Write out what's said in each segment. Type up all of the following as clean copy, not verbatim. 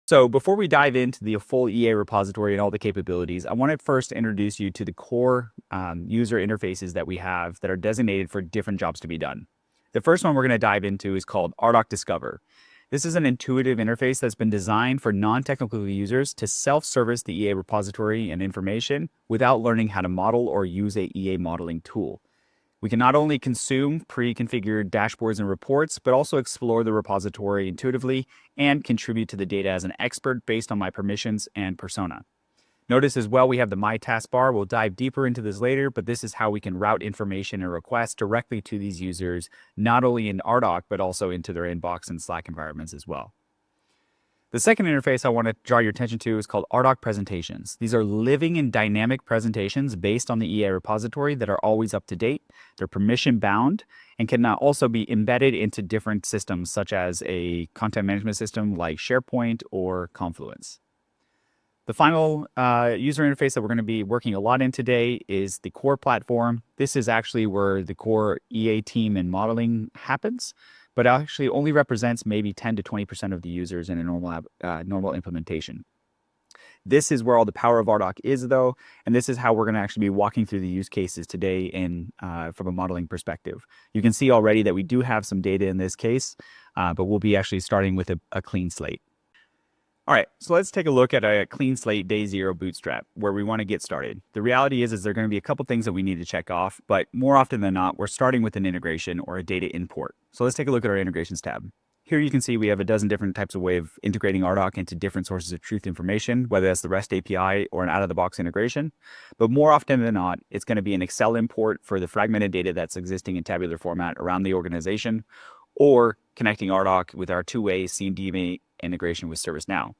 So before we dive into the full EA repository and all the capabilities, I want to first introduce you to the core user interfaces that we have that are designated for different jobs to be done. The first one we're going to dive into is called Ardoq Discover. This is an intuitive interface that's been designed for non-technical users to self-service the EA repository and information without learning how to model or use a EA modeling tool. We can not only consume pre-configured dashboards and reports, but also explore the repository intuitively and contribute to the data as an expert based on my permissions and persona. Notice as well we have the My taskbar. We'll dive deeper into this later, but this is how we can route information and requests directly to these users, not only in Ardoq, but also into their inbox and Slack environments as well. The second interface I want to draw your attention to is called Ardoq Presentations. These are living and dynamic presentations based on the EA repository that are always up to date. They're permission bound and can now also be embedded into different systems such as a content management system like SharePoint or Confluence. The final user interface that we're going to be working a lot in today is the core platform. This is actually where the core EA team and modeling happens, but actually only represents maybe 10 to 20% of the users in a normal implementation. This is where all the power of Ardoq is, though, and this is how we're going to actually be walking through the use cases today from a modeling perspective. You can see already that we do have some data in this case, but we'll be actually starting with a clean slate. All right, so let's take a look at a clean slate day zero bootstrap where we want to get started. The reality is there are going to be a couple things that we need to check off, but more often than not, we're starting with an integration or a data import. So let's take a look at our integrations tab. Here you can see we have a dozen different types of way of integrating Ardoq into different sources of truth information, whether that's the REST API or an out-of-the-box integration. But more often than not, it's going to be an Excel import for the fragmented data that's existing in tabular format around the organization, or connecting Ardoq with our two-way CMDB integration with ServiceNow.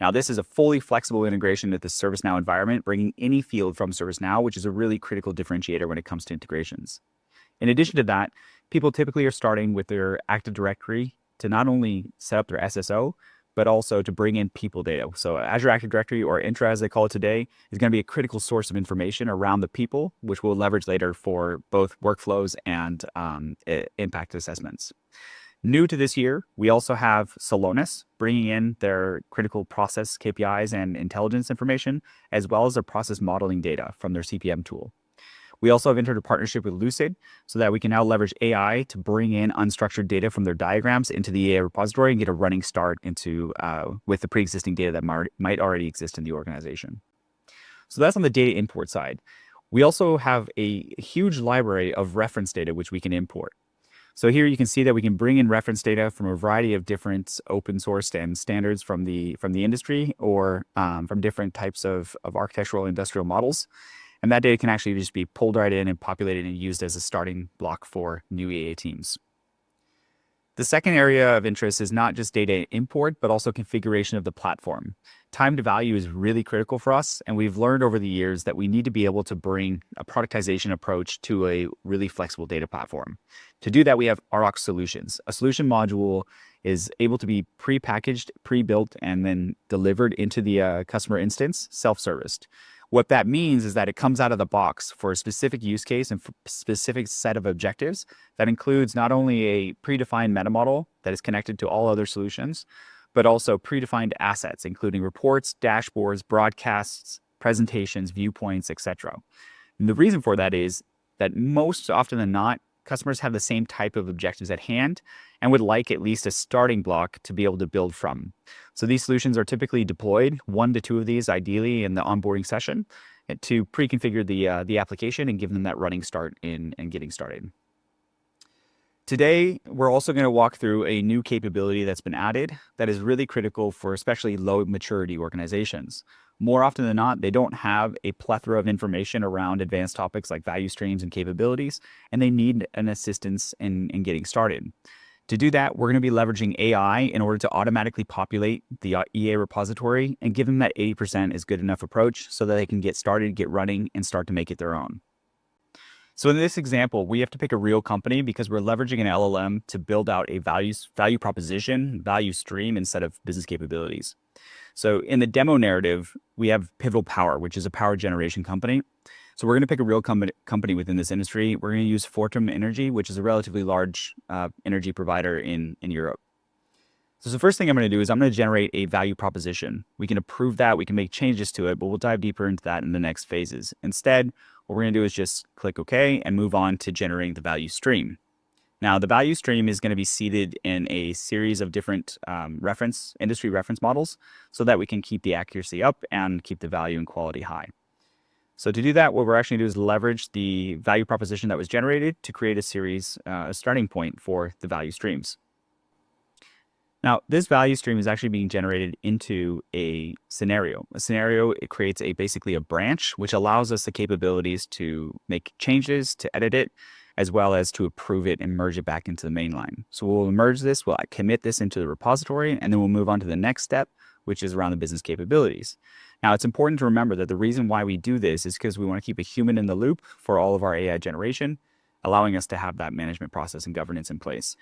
Now, this is a fully flexible integration with the ServiceNow environment, bringing any field from ServiceNow, which is a really critical differentiator when it comes to integrations. In addition to that, people typically are starting with their Active Directory to not only set up their SSO, but also to bring in people data. So Azure Active Directory, or Intra as they call it today, is going to be a critical source of information around the people, which we'll leverage later for both workflows and impact assessments. New to this year, we also have Celonis bringing in their critical process KPIs and intelligence information, as well as their process modeling data from their CPM tool. We also have entered a partnership with Lucid so that we can now leverage AI to bring in unstructured data from their diagrams into the AI repository and get a running start with the pre-existing data that might already exist in the organization. So that's on the data import side. We also have a huge library of reference data which we can import. So here you can see that we can bring in reference data from a variety of different open source and standards from the industry or from different types of architectural industrial models. And that data can actually just be pulled right in and populated and used as a starting block for new EA teams. The second area of interest is not just data import, but also configuration of the platform. Time to value is really critical for us, and we've learned over the years that we need to be able to bring a productization approach to a really flexible data platform. To do that, we have Ardoq Solutions. A solution module is able to be pre-packaged, pre-built, and then delivered into the customer instance, self-serviced. What that means is that it comes out of the box for a specific use case and for a specific set of objectives that includes not only a predefined metamodel that is connected to all other solutions, but also predefined assets, including reports, dashboards, broadcasts, presentations, viewpoints, etc. And the reason for that is that most often than not, customers have the same type of objectives at hand and would like at least a starting block to be able to build from. So these solutions are typically deployed, 1 to 2 of these ideally in the onboarding session, to pre-configure the application and give them that running start and getting started. Today, we're also going to walk through a new capability that's been added that is really critical for especially low maturity organizations. More often than not, they don't have a plethora of information around advanced topics like value streams and capabilities, and they need an assistance in getting started. To do that, we're going to be leveraging AI in order to automatically populate the EA repository and give them that 80% is good enough approach so that they can get started, get running, and start to make it their own. So in this example, we have to pick a real company because we're leveraging an LLM to build out a value proposition, value stream instead of business capabilities. So in the demo narrative, we have Pivotal Power, which is a power generation company. So we're going to pick a real company within this industry. We're going to use Fortum Energy, which is a relatively large energy provider in Europe. So the first thing I'm going to do is I'm going to generate a value proposition. We can approve that, we can make changes to it, but we'll dive deeper into that in the next phases. Instead, what we're going to do is just click OK and move on to generating the value stream. Now, the value stream is going to be seated in a series of different industry reference models so that we can keep the accuracy up and keep the value and quality high. So to do that, what we're actually going to do is leverage the value proposition that was generated to create a series, a starting point for the value streams. Now, this value stream is actually being generated into a scenario. A scenario, it creates basically a branch, which allows us the capabilities to make changes, to edit it, as well as to approve it and merge it back into the mainline. So we'll merge this, we'll commit this into the repository, and then we'll move on to the next step, which is around the business capabilities. Now, it's important to remember that the reason why we do this is because we want to keep a human in the loop for all of our AI generation, allowing us to have that management process and governance in place.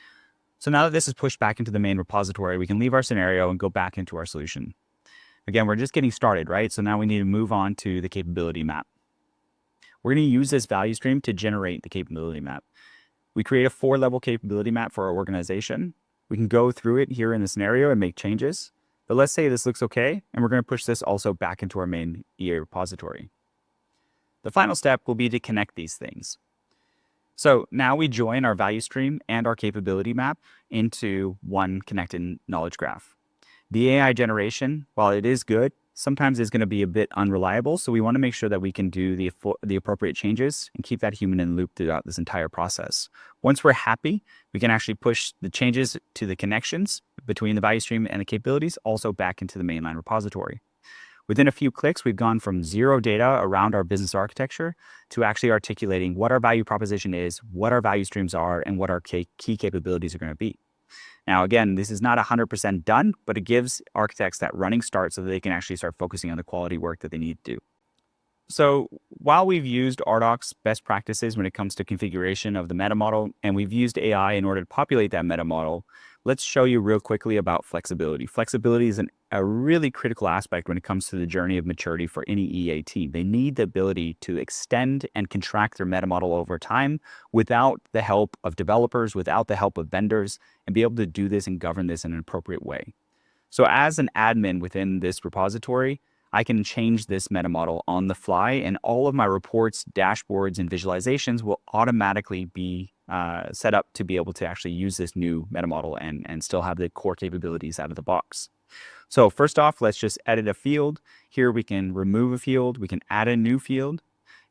So now that this is pushed back into the main repository, we can leave our scenario and go back into our solution. Again, we're just getting started, right? So now we need to move on to the capability map. We're going to use this value stream to generate the capability map. We create a 4-level capability map for our organization. We can go through it here in the scenario and make changes. But let's say this looks okay, and we're going to push this also back into our main EA repository. The final step will be to connect these things. So now we join our value stream and our capability map into one connected knowledge graph. The AI generation, while it is good, sometimes is going to be a bit unreliable. So we want to make sure that we can do the appropriate changes and keep that human in the loop throughout this entire process. Once we're happy, we can actually push the changes to the connections between the value stream and the capabilities also back into the mainline repository. Within a few clicks, we've gone from 0 data around our business architecture to actually articulating what our value proposition is, what our value streams are, and what our key capabilities are going to be. Now, again, this is not 100% done, but it gives architects that running start so that they can actually start focusing on the quality work that they need to do. So while we've used Ardoq's best practices when it comes to configuration of the Metamodel, and we've used AI in order to populate that Metamodel, let's show you real quickly about flexibility. Flexibility is a really critical aspect when it comes to the journey of maturity for any EA team. They need the ability to extend and contract their Metamodel over time without the help of developers, without the help of vendors, and be able to do this and govern this in an appropriate way. So as an admin within this repository, I can change this Metamodel on the fly, and all of my reports, dashboards, and visualizations will automatically be set up to be able to actually use this new Metamodel and still have the core capabilities out of the box. So first off, let's just edit a field. Here we can remove a field, we can add a new field.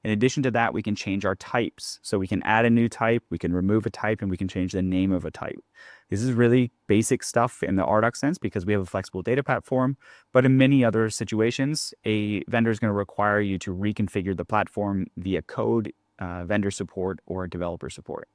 In addition to that, we can change our types. So we can add a new type, we can remove a type, and we can change the name of a type. This is really basic stuff in the Ardoq sense because we have a flexible data platform, but in many other situations, a vendor is going to require you to reconfigure the platform via code, vendor support, or developer support.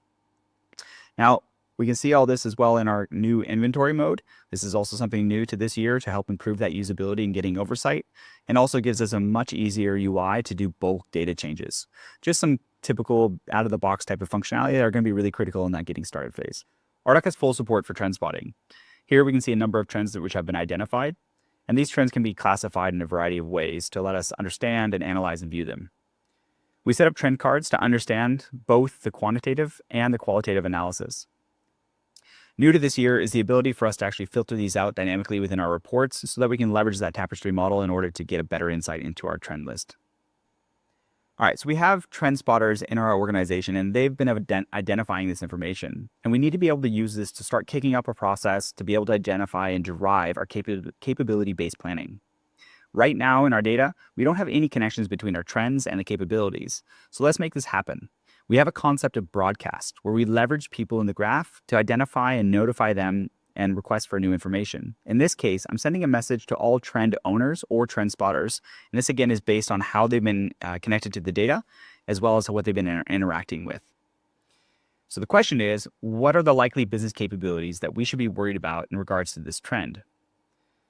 Now, we can see all this as well in our new inventory mode. This is also something new to this year to help improve that usability and getting oversight, and also gives us a much easier UI to do bulk data changes. Just some typical out-of-the-box type of functionality that are going to be really critical in that getting started phase. Ardoq has full support for trend spotting. Here we can see a number of trends which have been identified, and these trends can be classified in a variety of ways to let us understand and analyze and view them. We set up trend cards to understand both the quantitative and the qualitative analysis. New to this year is the ability for us to actually filter these out dynamically within our reports so that we can leverage that tapestry model in order to get a better insight into our trend list. All right, so we have trend spotters in our organization, and they've been identifying this information. And we need to be able to use this to start kicking up a process to be able to identify and derive our capability-based planning. Right now in our data, we don't have any connections between our trends and the capabilities. So let's make this happen. We have a concept of broadcast where we leverage people in the graph to identify and notify them and request for new information. In this case, I'm sending a message to all trend owners or trend spotters. And this again is based on how they've been connected to the data, as well as what they've been interacting with. So the question is, what are the likely business capabilities that we should be worried about in regards to this trend?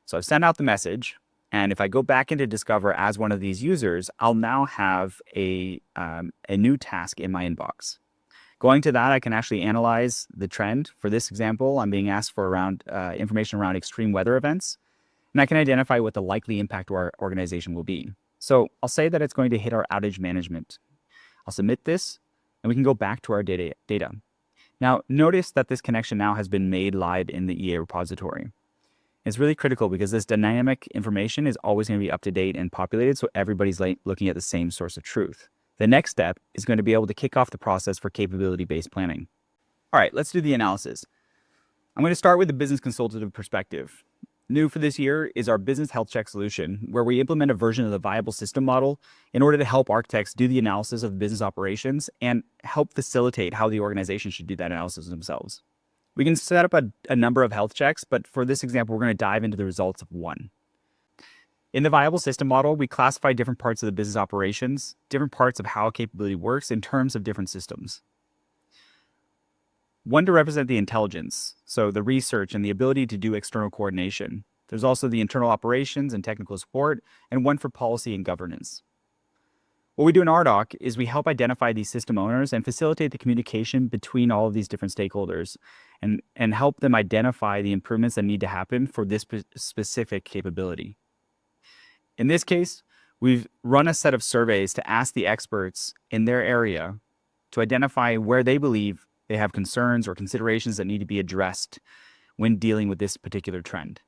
So I've sent out the message. And if I go back into Discover as one of these users, I'll now have a new task in my inbox. Going to that, I can actually analyze the trend. For this example, I'm being asked for information around extreme weather events, and I can identify what the likely impact to our organization will be. So I'll say that it's going to hit our outage management. I'll submit this, and we can go back to our data. Now, notice that this connection now has been made live in the EA repository. It's really critical because this dynamic information is always going to be up to date and populated, so everybody's looking at the same source of truth. The next step is going to be able to kick off the process for capability-based planning. All right, let's do the analysis. I'm going to start with the business consultative perspective. New for this year is our business health check solution, where we implement a version of the viable system model in order to help architects do the analysis of business operations and help facilitate how the organization should do that analysis themselves. We can set up a number of health checks, but for this example, we're going to dive into the results of one. In the viable system model, we classify different parts of the business operations, different parts of how a capability works in terms of different systems. One to represent the intelligence, so the research and the ability to do external coordination. There's also the internal operations and technical support, and one for policy and governance. What we do in Ardoq is we help identify these system owners and facilitate the communication between all of these different stakeholders and help them identify the improvements that need to happen for this specific capability. In this case, we've run a set of surveys to ask the experts in their area to identify where they believe they have concerns or considerations that need to be addressed when dealing with this particular trend.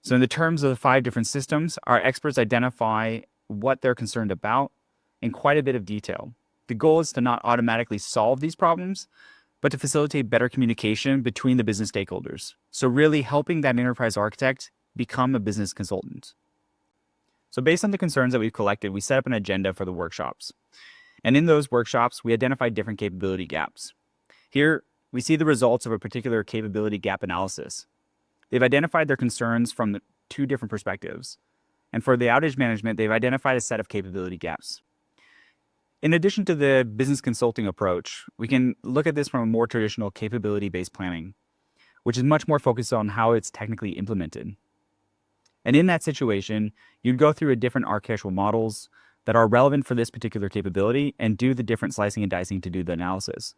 So in the terms of the 5 different systems, our experts identify what they're concerned about in quite a bit of detail. The goal is to not automatically solve these problems, but to facilitate better communication between the business stakeholders. So really helping that enterprise architect become a business consultant. So based on the concerns that we've collected, we set up an agenda for the workshops. And in those workshops, we identified different capability gaps. Here, we see the results of a particular capability gap analysis. They've identified their concerns from 2 different perspectives. And for the outage management, they've identified a set of capability gaps. In addition to the business consulting approach, we can look at this from a more traditional capability-based planning, which is much more focused on how it's technically implemented. And in that situation, you'd go through different architectural models that are relevant for this particular capability and do the different slicing and dicing to do the analysis.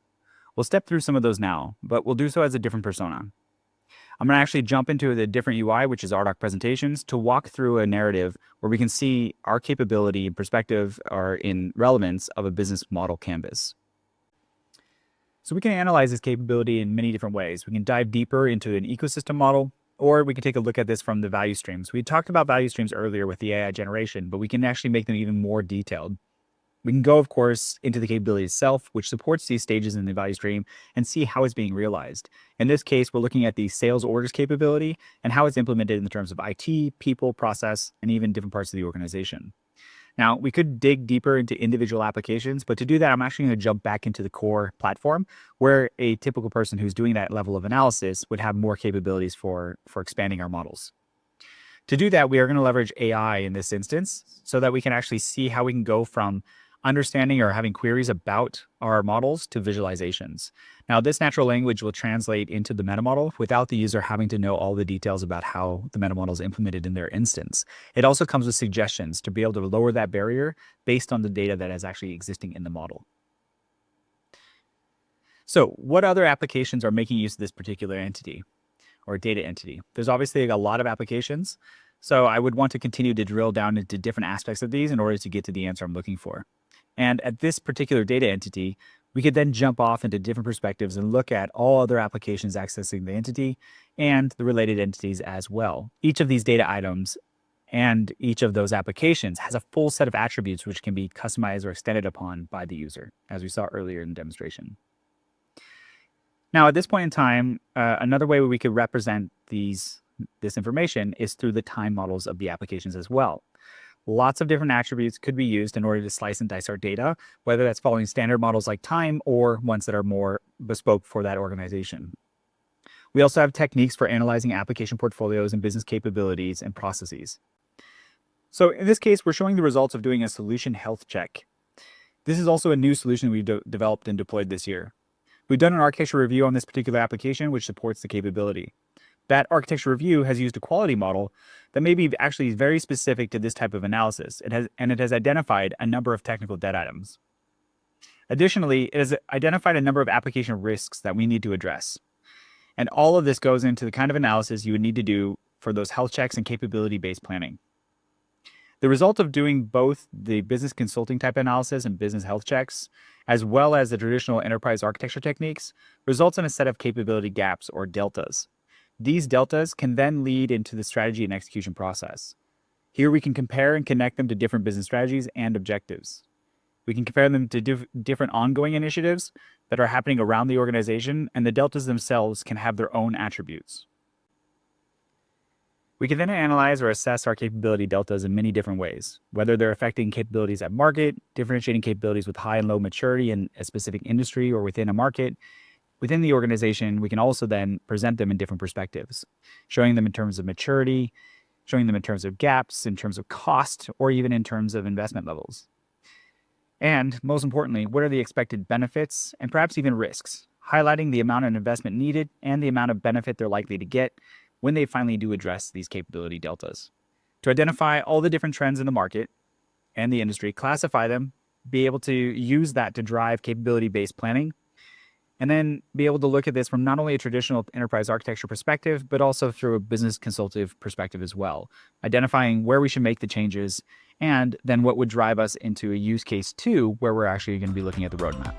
We'll step through some of those now, but we'll do so as a different persona. I'm going to actually jump into the different UI, which is Ardoq presentations, to walk through a narrative where we can see our capability and perspective are in relevance of a business model canvas. So we can analyze this capability in many different ways. We can dive deeper into an ecosystem model, or we can take a look at this from the value streams. We talked about value streams earlier with the AI generation, but we can actually make them even more detailed. We can go, of course, into the capability itself, which supports these stages in the value stream, and see how it's being realized. In this case, we're looking at the sales orders capability and how it's implemented in the terms of IT, people, process, and even different parts of the organization. Now, we could dig deeper into individual applications, but to do that, I'm actually going to jump back into the core platform where a typical person who's doing that level of analysis would have more capabilities for expanding our models. To do that, we are going to leverage AI in this instance so that we can actually see how we can go from understanding or having queries about our models to visualizations. Now, this natural language will translate into the Metamodel without the user having to know all the details about how the Metamodel is implemented in their instance. It also comes with suggestions to be able to lower that barrier based on the data that is actually existing in the model. So what other applications are making use of this particular entity or data entity? There's obviously a lot of applications, so I would want to continue to drill down into different aspects of these in order to get to the answer I'm looking for. And at this particular data entity, we could then jump off into different perspectives and look at all other applications accessing the entity and the related entities as well. Each of these data items and each of those applications has a full set of attributes which can be customized or extended upon by the user, as we saw earlier in the demonstration. Now, at this point in time, another way we could represent this information is through the time models of the applications as well. Lots of different attributes could be used in order to slice and dice our data, whether that's following standard models like time or ones that are more bespoke for that organization. We also have techniques for analyzing application portfolios and business capabilities and processes. So in this case, we're showing the results of doing a solution health check. This is also a new solution we've developed and deployed this year. We've done an architecture review on this particular application, which supports the capability. That architecture review has used a quality model that may be actually very specific to this type of analysis. It has identified a number of technical dead items. Additionally, it has identified a number of application risks that we need to address. And all of this goes into the kind of analysis you would need to do for those health checks and capability-based planning. The result of doing both the business consulting type analysis and business health checks, as well as the traditional enterprise architecture techniques, results in a set of capability gaps or deltas. These deltas can then lead into the strategy and execution process. Here we can compare and connect them to different business strategies and objectives. We can compare them to different ongoing initiatives that are happening around the organization, and the deltas themselves can have their own attributes. We can then analyze or assess our capability deltas in many different ways, whether they're affecting capabilities at market, differentiating capabilities with high and low maturity in a specific industry or within a market. Within the organization, we can also then present them in different perspectives, showing them in terms of maturity, showing them in terms of gaps, in terms of cost, or even in terms of investment levels. And most importantly, what are the expected benefits and perhaps even risks, highlighting the amount of investment needed and the amount of benefit they're likely to get when they finally do address these capability deltas. To identify all the different trends in the market and the industry, classify them, be able to use that to drive capability-based planning, and then be able to look at this from not only a traditional enterprise architecture perspective, but also through a business consultative perspective as well, identifying where we should make the changes, and then what would drive us into a use case 2 where we're actually going to be looking at the roadmap.